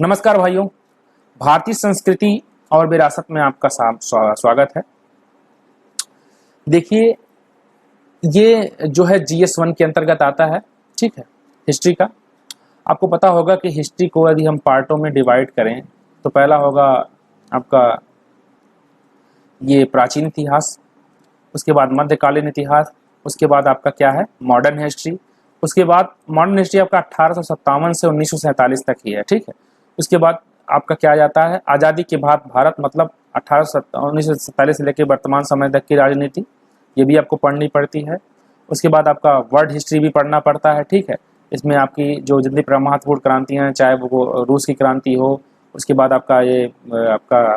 नमस्कार भाइयों, भारतीय संस्कृति और विरासत में आपका स्वागत है। देखिए, ये जो है GS1 के अंतर्गत आता है, ठीक है, हिस्ट्री का। आपको पता होगा कि हिस्ट्री को यदि हम पार्टों में डिवाइड करें तो पहला होगा आपका ये प्राचीन इतिहास, उसके बाद मध्यकालीन इतिहास, उसके बाद आपका क्या है मॉडर्न हिस्ट्री, उसके बाद मॉडर्न हिस्ट्री आपका 1857 से 1947 तक ही है, ठीक है। उसके बाद आपका क्या आ जाता है आज़ादी के बाद भारत, मतलब 1947 से लेकर वर्तमान समय तक की राजनीति, ये भी आपको पढ़नी पड़ती है। उसके बाद आपका वर्ल्ड हिस्ट्री भी पढ़ना पड़ता है, ठीक है। इसमें आपकी जो जितनी महत्वपूर्ण क्रांतियाँ हैं, चाहे वो रूस की क्रांति हो, उसके बाद आपका ये आपका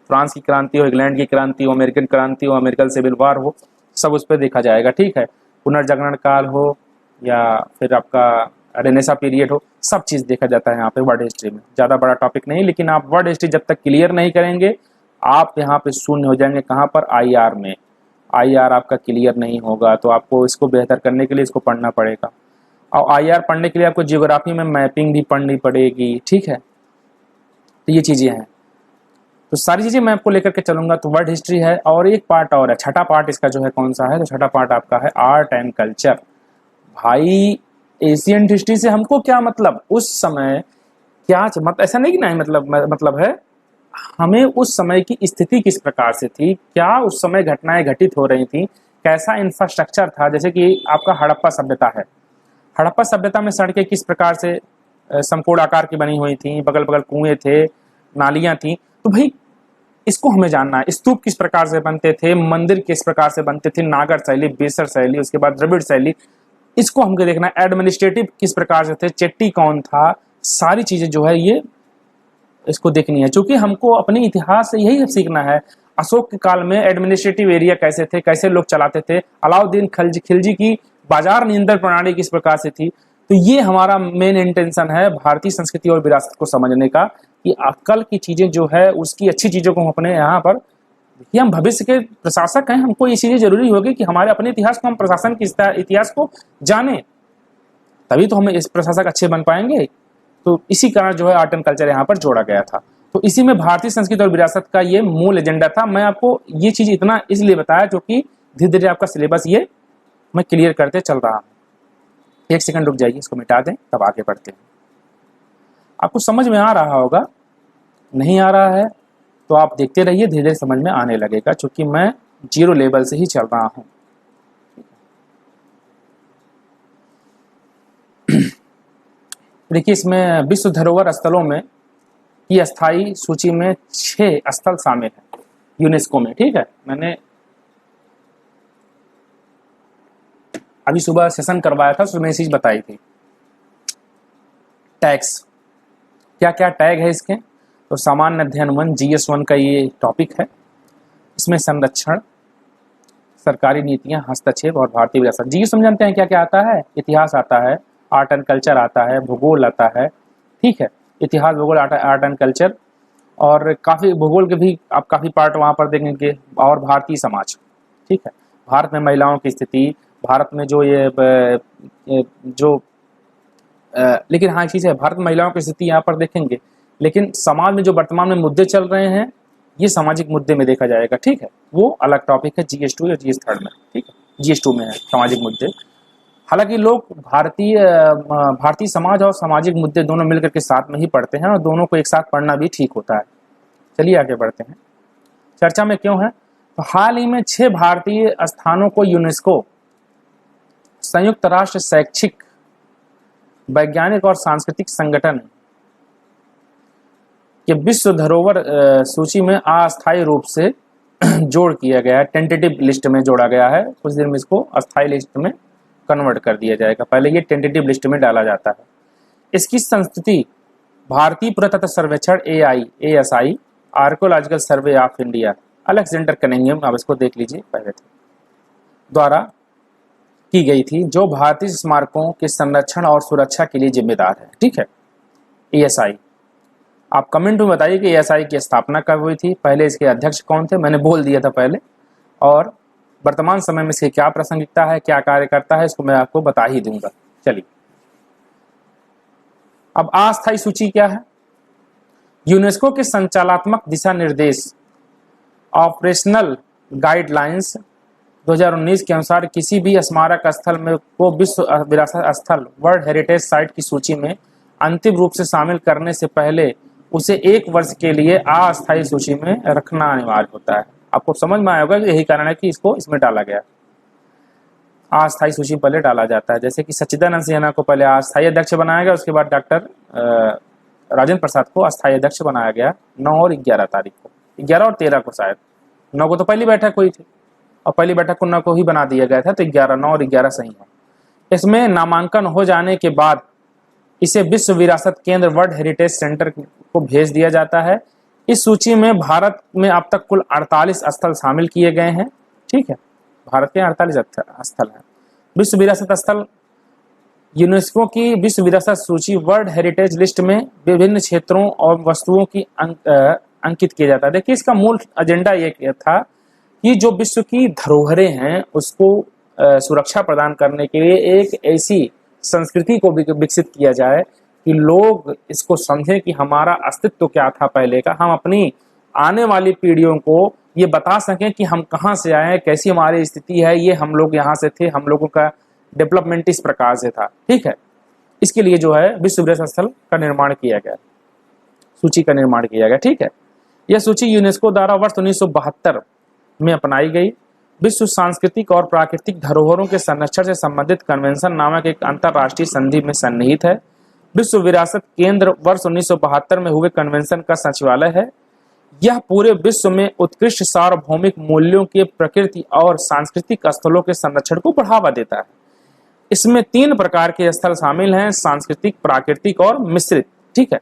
फ्रांस की क्रांति हो, इंग्लैंड की क्रांति हो, अमेरिकन क्रांति हो, अमेरिकन सिविल वार हो, सब उस पर देखा जाएगा, ठीक है। पुनर्जागरण काल हो या फिर आपका रेनेसा पीरियड हो, सब चीज़ देखा जाता है यहाँ पे वर्ल्ड हिस्ट्री में। ज़्यादा बड़ा टॉपिक नहीं, लेकिन आप वर्ल्ड हिस्ट्री जब तक क्लियर नहीं करेंगे आप यहाँ पे शून्य हो जाएंगे। कहाँ पर? IR में। IR आपका क्लियर नहीं होगा, तो आपको इसको बेहतर करने के लिए इसको पढ़ना पड़ेगा। और IR पढ़ने के लिए आपको जियोग्राफी में मैपिंग भी पढ़नी पड़ेगी, ठीक है। तो ये चीज़ें हैं, तो सारी चीज़ें मैं आपको लेकर के चलूँगा। तो वर्ल्ड हिस्ट्री है, और एक पार्ट और है, छठा पार्ट इसका जो है कौन सा है, तो छठा पार्ट आपका है आर्ट एंड कल्चर। भाई, एशियन हिस्ट्री से हमको क्या मतलब, उस समय क्या मतलब, ऐसा नहीं कि नहीं मतलब है, हमें उस समय की स्थिति किस प्रकार से थी, क्या उस समय घटनाएं घटित हो रही थी, कैसा इंफ्रास्ट्रक्चर था। जैसे कि आपका हड़प्पा सभ्यता है, हड़प्पा सभ्यता में सड़कें किस प्रकार से संपूर्ण आकार की बनी हुई थी, बगल बगल कुएं थे, नालियां थी। तो भाई इसको हमें जानना है। स्तूप किस प्रकार से बनते थे, मंदिर किस प्रकार से बनते थे, नागर शैली, बेसर शैली, उसके बाद द्रविड़ शैली, इसको हमको देखना है। एडमिनिस्ट्रेटिव किस प्रकार से थे, चेट्टी कौन था, सारी चीजें जो है ये इसको देखनी है, क्योंकि हमको अपने इतिहास से यही सीखना है। अशोक के काल में एडमिनिस्ट्रेटिव एरिया कैसे थे, कैसे लोग चलाते थे, अलाउद्दीन खिलजी की बाजार नियंत्रण प्रणाली किस प्रकार से थी। तो ये हमारा मेन इंटेंशन है भारतीय संस्कृति और विरासत को समझने का, कि कल की चीजें जो है उसकी अच्छी चीजों को हम अपने यहाँ पर, कि हम भविष्य के प्रशासक हैं, हमको ये चीजें जरूरी होगी कि हमारे अपने इतिहास को, हम प्रशासन के इतिहास को जाने, तभी तो हम इस प्रशासक अच्छे बन पाएंगे। तो इसी कारण जो है आर्ट एंड कल्चर यहाँ पर जोड़ा गया था। तो इसी में भारतीय संस्कृति और विरासत का ये मूल एजेंडा था। मैं आपको ये चीज इतना इसलिए बताया क्योंकि धीरे धीरे आपका सिलेबस ये मैं क्लियर करते चल रहा हूँ। एक सेकंड रुक जाइए, इसको मिटा दें, तब आगे बढ़ते हैं। आपको समझ में आ रहा होगा, नहीं आ रहा है तो आप देखते रहिए, धीरे धीरे समझ में आने लगेगा, क्योंकि मैं 0 लेवल से ही चल रहा हूँ। देखिए, इसमें विश्व धरोहर स्थलों में की अस्थायी सूची में 6 स्थल शामिल है यूनेस्को में, ठीक है। मैंने अभी सुबह सेशन करवाया था, उसमें ये चीज बताई थी। टैग्स, क्या क्या टैग है इसके, तो सामान्य अध्ययन 1 GS1 का ये टॉपिक है। इसमें संरक्षण, सरकारी नीतियां, हस्तक्षेप और भारतीय विरासत। GS जानते हैं क्या क्या आता है, इतिहास आता है, आर्ट एंड कल्चर आता है, भूगोल आता है, ठीक है। इतिहास, भूगोल, आर्ट एंड कल्चर, और काफ़ी भूगोल के भी आप काफ़ी पार्ट वहाँ पर देखेंगे, और भारतीय समाज, ठीक है। भारत में महिलाओं की स्थिति, भारत में जो लेकिन हाँ चीज़ है, भारत में महिलाओं की स्थिति यहाँ पर देखेंगे, लेकिन समाज में जो वर्तमान में मुद्दे चल रहे हैं, ये सामाजिक मुद्दे में देखा जाएगा, ठीक है। वो अलग टॉपिक है GS2 या GS3 में, ठीक है। GS2 में है सामाजिक मुद्दे। हालांकि लोग भारतीय समाज और सामाजिक मुद्दे दोनों मिलकर के साथ में ही पढ़ते हैं, और दोनों को एक साथ पढ़ना भी ठीक होता है। चलिए आगे बढ़ते हैं। चर्चा में क्यों है, तो हाल ही में 6 भारतीय स्थानों को यूनेस्को, संयुक्त राष्ट्र शैक्षिक, वैज्ञानिक और सांस्कृतिक संगठन के विश्व धरोहर सूची में अस्थायी रूप से जोड़ किया गया है। टेंटेटिव लिस्ट में जोड़ा गया है, कुछ दिन में इसको अस्थायी लिस्ट में कन्वर्ट कर दिया जाएगा। पहले ये टेंटेटिव लिस्ट में डाला जाता है। इसकी संस्कृति भारतीय पुरातत्व सर्वेक्षण ASI, archaeological survey of India, Alexander Cunningham, आप इसको देख लीजिए, पहले थे, द्वारा की गई थी, जो भारतीय स्मारकों के संरक्षण और सुरक्षा के लिए जिम्मेदार है, ठीक है। ASI, आप कमेंट में बताइए कि ASI की स्थापना कब हुई थी, पहले इसके अध्यक्ष कौन थे, मैंने बोल दिया था पहले, और वर्तमान समय में इसकी क्या प्रासंगिकता है, क्या कार्य करता है, इसको मैं आपको बता ही दूंगा। चलिए, अब अस्थायी सूची क्या है, यूनेस्को के संचालनात्मक दिशा निर्देश ऑपरेशनल गाइडलाइंस 2019 के अनुसार किसी भी स्मारक स्थल में को विश्व विरासत स्थल वर्ल्ड हेरिटेज साइट की सूची में अंतिम रूप से शामिल करने से पहले उसे 1 वर्ष के लिए अस्थायी सूची में रखना अनिवार्य होता है। आपको समझ में आया होगा कि यही कारण है कि इसको इसमें डाला गया, अस्थायी सूची पहले डाला जाता है। जैसे कि सच्चिदानंद सिन्हा को पहले अस्थायी अध्यक्ष बनाया गया, उसके बाद डॉक्टर राजेंद्र प्रसाद को अस्थायी अध्यक्ष बनाया गया 9 और 11 तारीख को, 11 और 13 को, शायद 9 को तो पहली बैठक हुई थी और पहली बैठक को 9 को ही बना दिया गया था, तो 11, 9 और 11 सही है। इसमें नामांकन हो जाने के बाद इसे विश्व विरासत केंद्र वर्ल्ड हेरिटेज सेंटर को भेज दिया जाता है। इस सूची में भारत में अब तक कुल 48 स्थल शामिल किए गए हैं। ठीक है, भारत के 48 स्थल हैं। विश्व विरासत स्थल यूनेस्को की विश्व विरासत सूची वर्ल्ड हेरिटेज लिस्ट में विभिन्न क्षेत्रों और वस्तुओं की अंकित किया जाता है। देखिए, इसका मूल एजेंडा ये था कि जो विश्व की धरोहरें हैं उसको सुरक्षा प्रदान करने के लिए एक ऐसी संस्कृति को भी विकसित किया जाए कि लोग इसको समझें कि हमारा अस्तित्व क्या था पहले का, हम अपनी आने वाली पीढ़ियों को ये बता सकें कि हम कहाँ से आए हैं, कैसी हमारी स्थिति है, ये हम लोग यहाँ से थे, हम लोगों का डेवलपमेंट इस प्रकार से था। ठीक है, इसके लिए जो है विश्व विरासत स्थल का निर्माण किया गया, सूची का निर्माण किया गया। ठीक है, यह सूची यूनेस्को द्वारा वर्ष 1972 में अपनाई गई। विश्व सांस्कृतिक और प्राकृतिक धरोहरों के संरक्षण से संबंधित कन्वेंशन नामक एक अंतरराष्ट्रीय संधि में सन्निहित है। विश्व विरासत केंद्र वर्ष 1972 में हुए कन्वेंशन का सचिवालय है। यह पूरे विश्व में उत्कृष्ट सार्वभौमिक मूल्यों के प्रकृति और सांस्कृतिक स्थलों के संरक्षण को बढ़ावा देता है। इसमें 3 प्रकार के स्थल शामिल हैं, सांस्कृतिक, प्राकृतिक और मिश्रित। ठीक है,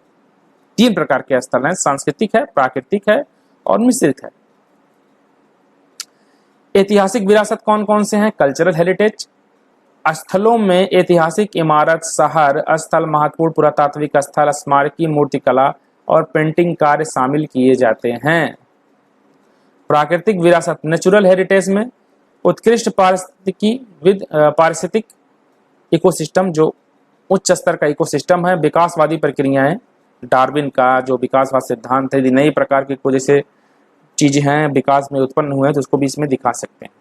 3 प्रकार के स्थल हैं, सांस्कृतिक है, प्राकृतिक है और मिश्रित है। ऐतिहासिक विरासत कौन कौन से हैं? कल्चरल हेरिटेज स्थलों में ऐतिहासिक इमारत, शहर स्थल, महत्वपूर्ण पुरातात्विक स्थल, स्मारकीय मूर्तिकला और पेंटिंग कार्य शामिल किए जाते हैं। प्राकृतिक विरासत नेचुरल हेरिटेज में उत्कृष्ट पारिस्थितिक इकोसिस्टम, जो उच्च स्तर का इकोसिस्टम है, विकासवादी प्रक्रियाएं, डार्विन का जो विकासवाद सिद्धांत है, नई प्रकार की कोई जैसे चीजें हैं विकास में उत्पन्न हुए हैं तो उसको भी इसमें दिखा सकते हैं।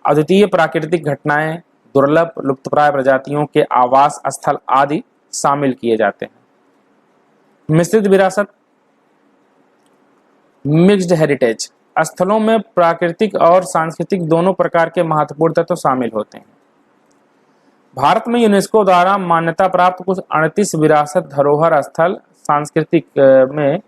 अद्वितीय प्राकृतिक घटनाएं, दुर्लभ लुप्तप्राय प्रजातियों के आवास स्थल आदि शामिल किए जाते हैं। मिश्रित विरासत मिक्स्ड हेरिटेज स्थलों में प्राकृतिक और सांस्कृतिक दोनों प्रकार के महत्वपूर्ण तत्व शामिल होते हैं। भारत में यूनेस्को द्वारा मान्यता प्राप्त कुछ 38 विरासत धरोहर स्थल सांस्कृतिक में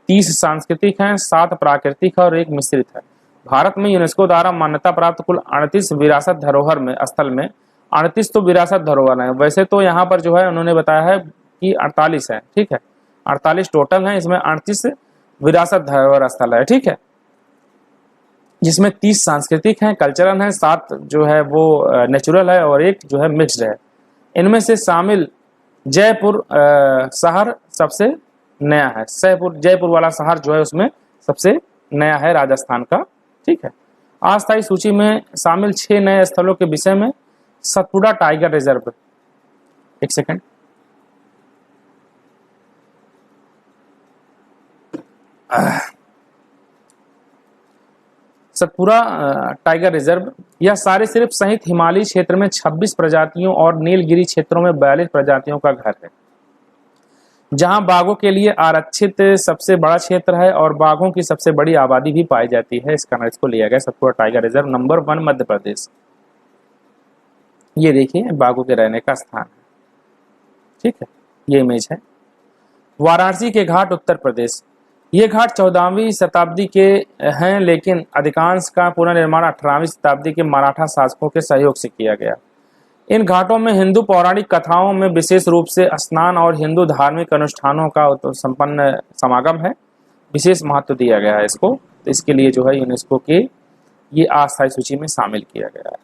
30 सांस्कृतिक हैं, 7 प्राकृतिक है और 1 मिश्रित है। भारत में यूनेस्को द्वारा मान्यता प्राप्त कुल 38 विरासत धरोहर में स्थल में 38 तो विरासत धरोहर हैं। वैसे तो यहाँ पर जो है उन्होंने बताया है कि 48 है। ठीक है, 48 टोटल है, इसमें 38 विरासत धरोहर स्थल है। ठीक है, जिसमें 30 सांस्कृतिक हैं, कल्चरल हैं, 7 जो है वो नेचुरल है और 1 जो है मिक्स्ड है। इनमें से शामिल जयपुर शहर सबसे नया है। जयपुर वाला शहर जो है उसमें सबसे नया है राजस्थान का। ठीक है, अस्थायी सूची में शामिल 6 नए स्थलों के विषय में सतपुड़ा टाइगर रिजर्व, एक सेकंड, सतपुड़ा टाइगर रिजर्व, यह सारे सिर्फ सहित हिमालयी क्षेत्र में 26 प्रजातियों और नीलगिरी क्षेत्रों में 42 प्रजातियों का घर है, जहां बाघों के लिए आरक्षित सबसे बड़ा क्षेत्र है और बाघों की सबसे बड़ी आबादी भी पाई जाती है। इसको लिया गया Satpura tiger reserve, number 1 Madhya Pradesh. ये देखिए बाघों के रहने का स्थान है। ठीक है, ये इमेज है। वाराणसी के घाट उत्तर प्रदेश, ये घाट 14वीं शताब्दी के हैं, लेकिन अधिकांश का पुनर्निर्माण 18वीं शताब्दी के मराठा शासकों के सहयोग से किया गया। इन घाटों में हिंदू पौराणिक कथाओं में विशेष रूप से स्नान और हिंदू धार्मिक अनुष्ठानों का संपन्न समागम है, विशेष महत्व दिया गया है इसको। तो इसके लिए जो है यूनेस्को के ये अस्थायी सूची में शामिल किया गया है।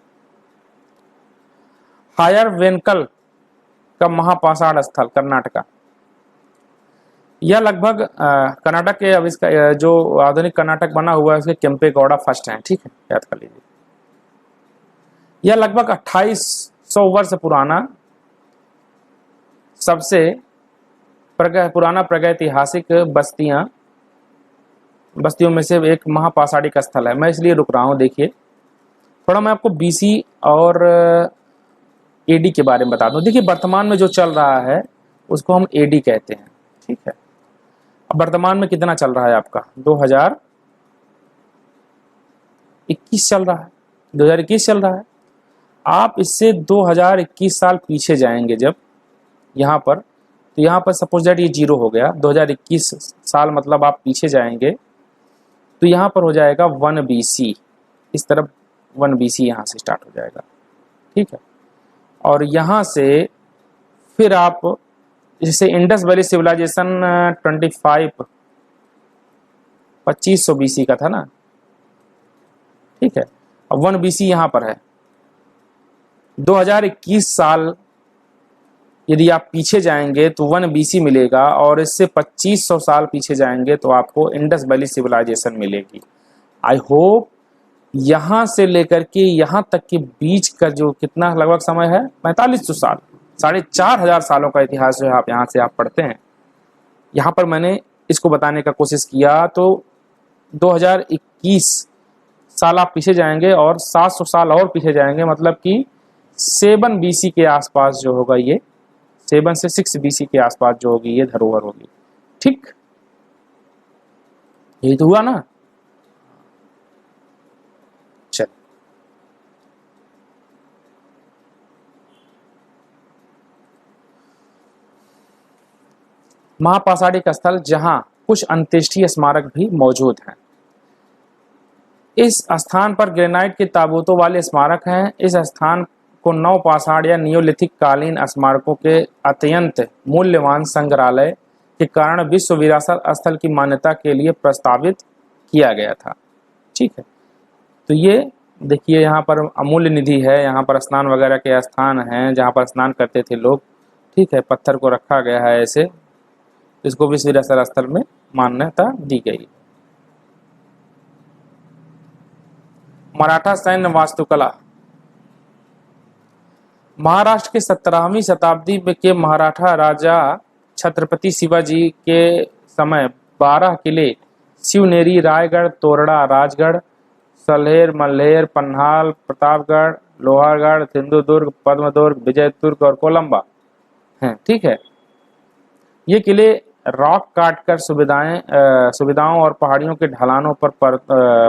हायर वेनकल का महापाषाण स्थल कर्नाटका, यह लगभग कर्नाटक के अब इसका जो आधुनिक कर्नाटक बना हुआ है उसके केम्पेगौड़ा फर्स्ट है। ठीक है, याद कर लीजिए। यह लगभग 2800 वर्ष पुराना सबसे पुराना प्रागैतिहासिक बस्तियों में से एक महापाषाणिक स्थल है। मैं इसलिए रुक रहा हूँ। देखिए थोड़ा मैं आपको बीसी और एडी के बारे में बता दूं। देखिए वर्तमान में जो चल रहा है उसको हम एडी कहते हैं, ठीक है। अब वर्तमान में कितना चल रहा है आपका 2021 चल रहा है, 2021 चल रहा है। आप इससे 2021 साल पीछे जाएंगे जब यहाँ पर, तो यहाँ पर सपोज दैट ये 0 हो गया, 2021 साल मतलब आप पीछे जाएंगे तो यहाँ पर हो जाएगा 1 BC, इस तरफ 1 BC यहाँ से स्टार्ट हो जाएगा, ठीक है। और यहाँ से फिर आप जैसे इंडस वैली सिविलाइजेशन 2500 BC का था ना, ठीक है। अब 1 BC यहाँ पर है। 2021 साल यदि आप पीछे जाएंगे तो 1 BC मिलेगा, और इससे 2500 साल पीछे जाएंगे तो आपको इंडस वैली सिविलाइजेशन मिलेगी। आई होप यहाँ से लेकर के यहाँ तक के बीच का जो कितना लगभग समय है 4500 साल, 4500 सालों का इतिहास जो है आप यहाँ से आप पढ़ते हैं। यहाँ पर मैंने इसको बताने का कोशिश किया तो 2021 साल आप पीछे जाएंगे और 700 साल और पीछे जाएंगे, मतलब कि 7 BC के आसपास जो होगा ये 7 से 6 BC के आसपास जो होगी ये धरोहर होगी, ठीक। यही तो हुआ ना। चल महापाषाणिक स्थल जहां कुछ अंत्येष्टि स्मारक भी मौजूद हैं। इस स्थान पर ग्रेनाइट के ताबूतों वाले स्मारक हैं। इस स्थान को नवपाषाण या नियोलिथिक कालीन स्मारकों के अत्यंत मूल्यवान संग्रहालय के कारण विश्व विरासत स्थल की मान्यता के लिए प्रस्तावित किया गया था, ठीक है। तो ये देखिए यहाँ पर अमूल्य निधि है, यहाँ पर स्नान वगैरह के स्थान हैं जहाँ पर स्नान करते थे लोग, ठीक है। पत्थर को रखा गया है ऐसे, इसको विश्व विरासत स्थल में मान्यता दी गई। मराठा सैन्य वास्तुकला। महाराष्ट्र के 17वीं शताब्दी के मराठा राजा छत्रपति शिवाजी के समय 12 किले शिवनेरी, रायगढ़, तोरड़ा, राजगढ़, सल्हेर, मल्हेर, पन्हाल, प्रतापगढ़, लोहारगढ़, सिंधुदुर्ग, पद्मदुर्ग, विजयदुर्ग और कोलंबा हैं, ठीक है। ये किले रॉक काटकर सुविधाओं और पहाड़ियों के ढलानों पर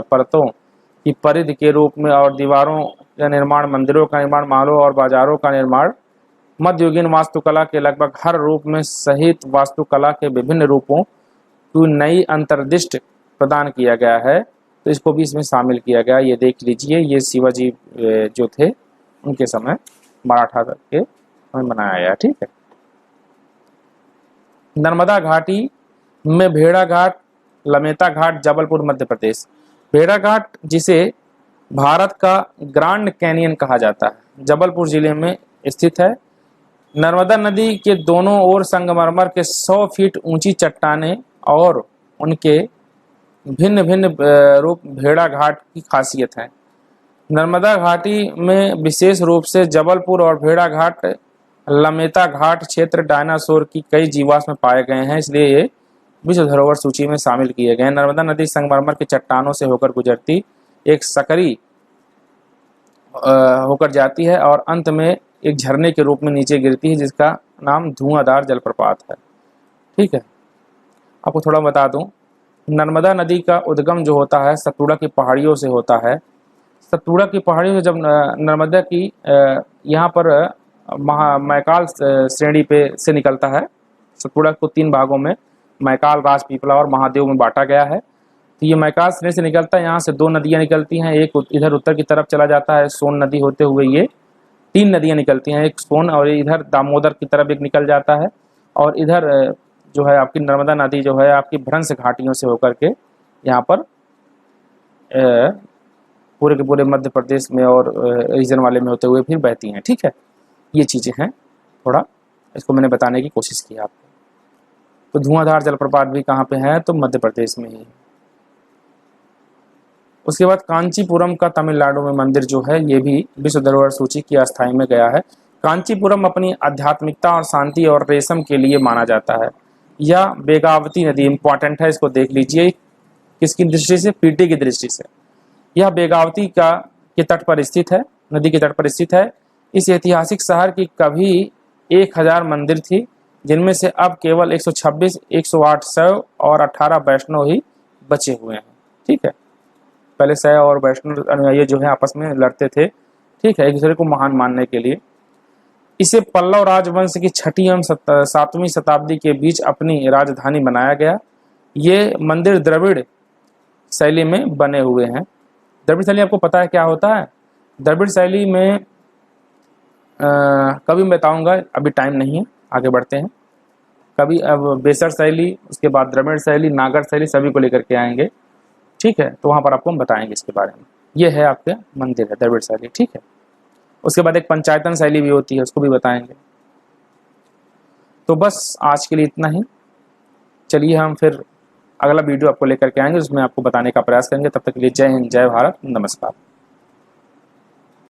परतों की परिधि के रूप में और दीवारों का निर्माण, मंदिरों का निर्माण, महलों और बाजारों का निर्माण, मध्ययुगीन वास्तुकला के लगभग हर रूप में सहित वास्तुकला के विभिन्न रूपों को नई अंतर्दृष्टि प्रदान किया गया है। तो इसको भी इसमें शामिल किया गया। ये देख लीजिए, ये शिवाजी जो थे उनके समय मराठा के समय बनाया गया, ठीक है। नर्मदा घाटी में भेड़ा घाट, लमेता घाट, जबलपुर मध्य प्रदेश। भेड़ा घाट जिसे भारत का ग्रांड कैनियन कहा जाता है, जबलपुर जिले में स्थित है। नर्मदा नदी के दोनों ओर संगमरमर के 100 फीट ऊंची चट्टानें और उनके भिन्न भिन्न रूप भेड़ा घाट की खासियत है। नर्मदा घाटी में विशेष रूप से जबलपुर और भेड़ा घाट, लमेता घाट क्षेत्र डायनासोर की कई जीवाश्म पाए गए हैं, इसलिए ये विश्व धरोहर सूची में शामिल किए गए। नर्मदा नदी संगमरमर की चट्टानों से होकर गुजरती एक सकरी होकर जाती है और अंत में एक झरने के रूप में नीचे गिरती है जिसका नाम धुआंधार जलप्रपात है, ठीक है। आपको थोड़ा बता दूं, नर्मदा नदी का उद्गम जो होता है सतपुड़ा की पहाड़ियों से होता है। सतपुड़ा की पहाड़ियों से जब नर्मदा की यहाँ पर मैकाल श्रेणी पे से निकलता है। सतपुड़ा को 3 भागों में मैकाल, राजपीपला और महादेव में बांटा गया है। तो ये मैकाल श्रेणी से निकलता है, यहाँ से 2 नदियाँ निकलती हैं। एक इधर उत्तर की तरफ चला जाता है सोन नदी होते हुए, ये 3 नदियाँ निकलती हैं, एक सोन और इधर दामोदर की तरफ एक निकल जाता है, और इधर जो है आपकी नर्मदा नदी जो है आपकी भ्रंश घाटियों से होकर के यहाँ पर पूरे के पूरे मध्य प्रदेश में और रीजन वाले में होते हुए फिर बहती हैं, ठीक है। ये चीज़ें हैं, थोड़ा इसको मैंने बताने की कोशिश की आपको। तो धुआंधार जलप्रपात भी कहाँ पे है, तो मध्य प्रदेश में ही। उसके बाद कांचीपुरम का तमिलनाडु में मंदिर जो है ये भी विश्व धरोहर सूची की अस्थाई में गया है। कांचीपुरम अपनी आध्यात्मिकता और शांति और रेशम के लिए माना जाता है। या बेगावती नदी, इंपॉर्टेंट है, इसको देख लीजिए किसकी दृष्टि से, पीटी की दृष्टि से। यह बेगावती का के तट पर स्थित है, नदी के तट पर स्थित है। इस ऐतिहासिक शहर की कभी 1000 मंदिर थी, जिनमें से अब केवल 126, 108 शैव और 18 वैष्णव ही बचे हुए हैं। ठीक है, पहले शैव और वैष्णव अनुयायी जो है आपस में लड़ते थे, ठीक है, एक दूसरे को महान मानने के लिए। इसे पल्लव राजवंश की 6वीं एवं 7वीं शताब्दी के बीच अपनी राजधानी बनाया गया। ये मंदिर द्रविड़ शैली में बने हुए हैं। द्रविड़ शैली आपको पता है क्या होता है? द्रविड़ शैली में कभी मैं बताऊंगा, अभी टाइम नहीं है, आगे बढ़ते हैं। कभी अब बेसर शैली, उसके बाद द्रविड़ शैली, नागर शैली, सभी को लेकर के आएंगे। ठीक है, तो वहाँ पर आपको हम बताएंगे इसके बारे में। ये है आपके मंदिर है द्रविड़ शैली। ठीक है, उसके बाद एक पंचायतन शैली भी होती है, उसको भी बताएंगे। तो बस आज के लिए इतना ही। चलिए हम फिर अगला वीडियो आपको लेकर के आएंगे, उसमें आपको बताने का प्रयास करेंगे। तब तक के लिए जय हिंद, जय भारत, नमस्कार।